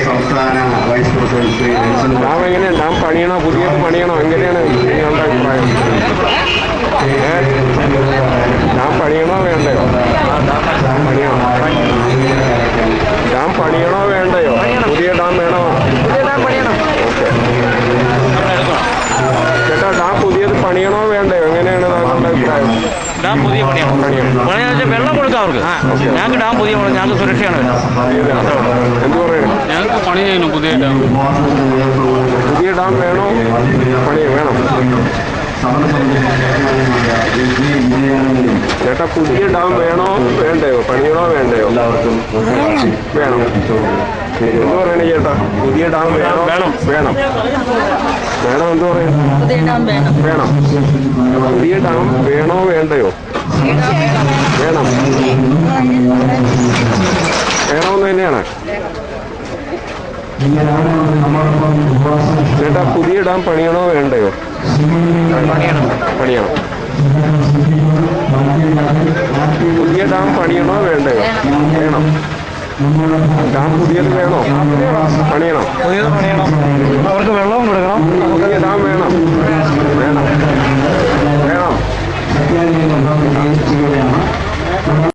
സംസ്ഥാന vice president dam എങ്ങനെയാണ്? Dam പണിയണോ, പുതിയത് പണിയണോ, എങ്ങനെയാണ് നിങ്ങളുടെ അഭിപ്രായം? ഡാം പണിയണോ വേണ്ടയോ? പണിയണോ? ഡാം പണിയണോ വേണ്ടയോ? പുതിയ ഡാം വേണോ? ഓക്കെ ചേട്ടാ, ഡാം പുതിയത് പണിയണോ വേണ്ടയോ? എങ്ങനെയാണ് നിങ്ങളുടെ അഭിപ്രായം? ഡാം പുതിയ പണിയാണ്. വെള്ളം കൊടുക്കാം അവർക്ക്. ഞങ്ങൾക്ക് ഡാം പുതിയ പണി, ഞങ്ങൾക്ക് സുരക്ഷയാണ്. എന്ത് പറയണം? ഞങ്ങൾക്ക് പണി ചെയ്യണം. പുതിയ ഡാം വേണോ? പണി വേണം. ചേട്ടാ, പുതിയ ഡാം വേണോ വേണ്ടയോ? പണിയണോ വേണ്ടയോ? വേണം. എന്ത് പറയണേ ചേട്ടാ? പുതിയ ഡാം വേണോ? വേണം. വേണം. വേണം. എന്ത് പറയും? വേണം. പുതിയ ഡാം വേണോ വേണ്ടയോ? വേണം. വേണമെന്ന് തന്നെയാണ് ചേട്ടാ. പുതിയ ഡാം പണിയണോ വേണ്ടയോ? പണിയണം. പുതിയ ഡാം പണിയണോ വേണ്ടയോ? വേണം. ഡാം പുതിയത് വേണോ? പണിയണം. അവർക്ക്